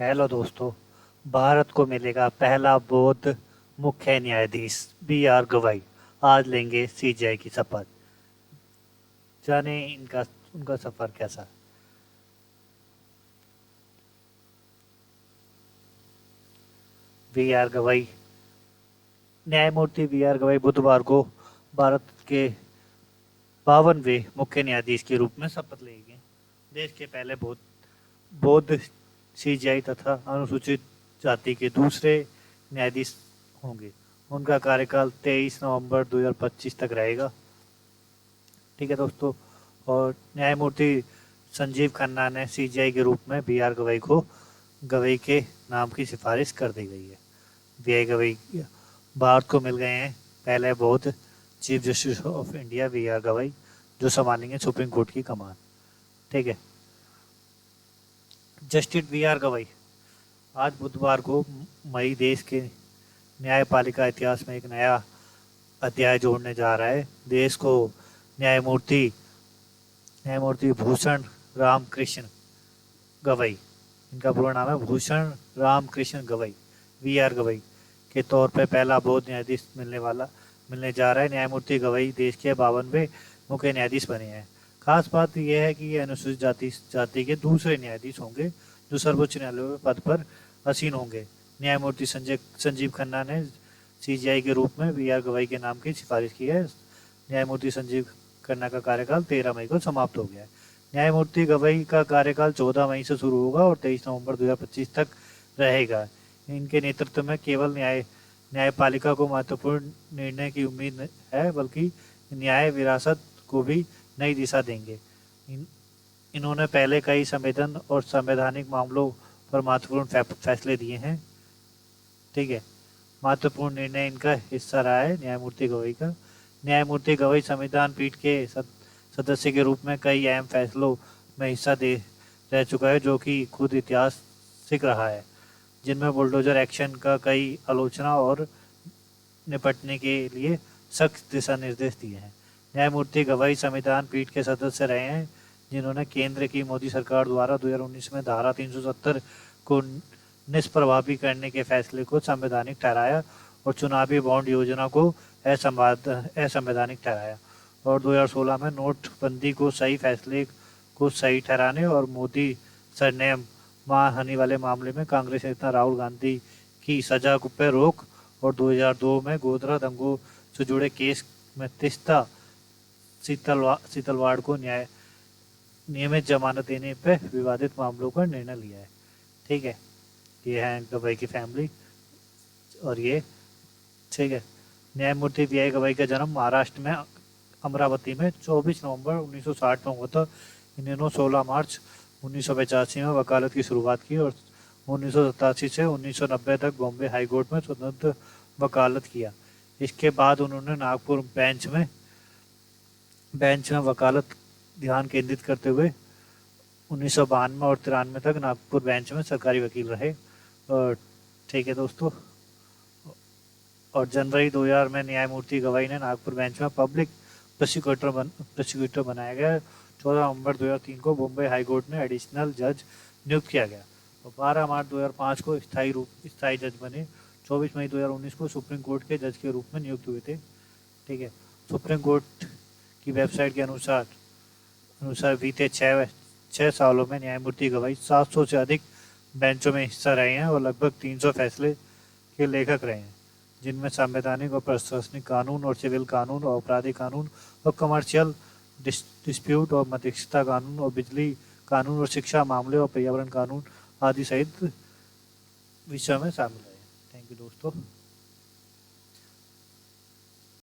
Hello दोस्तों। भारत को मिलेगा पहला बौद्ध मुख्य न्यायाधीश बी आर गवाई। आज लेंगे सीजीआई की शपथ। जाने इनका उनका सफर कैसा। बी आर गवाई न्यायमूर्ति बी आर गवाई बुधवार को भारत के 52वें मुख्य न्यायाधीश के रूप में शपथ लेंगे। देश के पहले बौद्ध सीजीआई तथा अनुसूचित जाति के दूसरे न्यायाधीश होंगे। उनका कार्यकाल 23 नवंबर 2025 तक रहेगा। ठीक है दोस्तों। और न्यायमूर्ति संजीव खन्ना ने सीजीआई के रूप में बी आर गवई के नाम की सिफारिश कर दी गई है। बी आर गवई भारत को मिल गए हैं पहले बौद्ध chief justice of India B R Gavai, जो संभालेंगे सुप्रीम कोर्ट की कमान। ठीक है। जस्टिस बी आर गवई आज बुधवार को मई देश के न्यायपालिका इतिहास में एक नया अध्याय जोड़ने जा रहा है। देश को न्यायमूर्ति न्यायमूर्ति भूषण राम कृष्ण गवई, इनका पूरा नाम है भूषण राम कृष्ण गवई, बी आर गवई के तौर पर पहला बौद्ध न्यायाधीश मिलने जा रहा है। न्यायमूर्ति गवई देश के 52वें मुख्य न्यायाधीश बने हैं। खास बात यह है कि ये अनुसूचित जाति के दूसरे न्यायाधीश होंगे जो सर्वोच्च न्यायालय में पद पर आसीन होंगे। न्यायमूर्ति संजीव खन्ना ने सीजीआई के रूप में बी आर गवई के नाम की सिफारिश की है। न्यायमूर्ति संजीव खन्ना का कार्यकाल 13 मई को समाप्त हो गया है। न्यायमूर्ति गवई का कार्यकाल 14 मई से शुरू होगा और 23 नवंबर 2025 तक रहेगा। इनके नेतृत्व में केवल न्यायपालिका को महत्वपूर्ण निर्णय की उम्मीद है, बल्कि न्याय विरासत को भी नई दिशा देंगे। इन्होंने पहले कई संवेदन और संवैधानिक मामलों पर महत्वपूर्ण फैसले दिए हैं। ठीक है। महत्वपूर्ण निर्णय इनका हिस्सा रहा है न्यायमूर्ति गवई का। न्यायमूर्ति गवई संविधान पीठ के सदस्य के रूप में कई अहम फैसलों में हिस्सा दे रह चुका है, जो कि खुद ऐतिहासिक रहा है, जिनमें बुलडोजर एक्शन का कई आलोचना और निपटने के लिए सख्त दिशा निर्देश दिए हैं। न्यायमूर्ति गवई संविधान पीठ के सदस्य रहे हैं जिन्होंने केंद्र की मोदी सरकार द्वारा 2019 में धारा 370 को निष्प्रभावी करने के फैसले को संवैधानिक ठहराया और चुनावी बॉन्ड योजना को असंवैधानिक ठहराया, और 2016 में नोटबंदी को सही फैसले को सही ठहराने और मोदी सरनेम मानहानि वाले मामले में कांग्रेस नेता राहुल गांधी की सजा पर रोक, और 2002 में गोधरा दंगों से जुड़े केस में तीस्ता सीतलवाड़ को नियमित जमानत देने पर विवादित मामलों पर निर्णय लिया है। ठीक है। ये है गवई की फैमिली और ये। ठीक है। न्यायमूर्ति बी आर गवई का जन्म महाराष्ट्र में अमरावती में 24 नवंबर 1960 में हुआ था। इन्होंने 16 मार्च 1985 में वकालत की शुरुआत की और 1987 से 1990 तक बॉम्बे हाई कोर्ट में स्वतंत्र वकालत किया। इसके बाद उन्होंने नागपुर बेंच में वकालत ध्यान केंद्रित करते हुए 1992 और 93 तक नागपुर बेंच में सरकारी वकील रहे। और ठीक है दोस्तों। और जनवरी 2000 में न्यायमूर्ति गवई ने नागपुर बेंच में पब्लिक प्रोसिक्यूटर बनाया गया। 14 नवंबर 2003 को बॉम्बे हाई कोर्ट में एडिशनल जज नियुक्त किया गया और 12 मार्च 2005 को स्थायी जज बने। 24 मई 2019 को सुप्रीम कोर्ट के जज के रूप में नियुक्त हुए थे। ठीक है। सुप्रीम कोर्ट की वेबसाइट के अनुसार बीते 6 सालों में न्यायमूर्ति गवई 700 से अधिक बेंचों में हिस्सा रहे हैं और लगभग 300 फैसले के लेखक रहे हैं, जिनमें संवैधानिक और प्रशासनिक कानून और सिविल कानून और आपराधिक कानून और कमर्शियल डिस्प्यूट और मध्यस्थता कानून और बिजली कानून और शिक्षा मामले और पर्यावरण कानून आदि सहित विषयों में शामिल रहे। थैंक यू दोस्तों।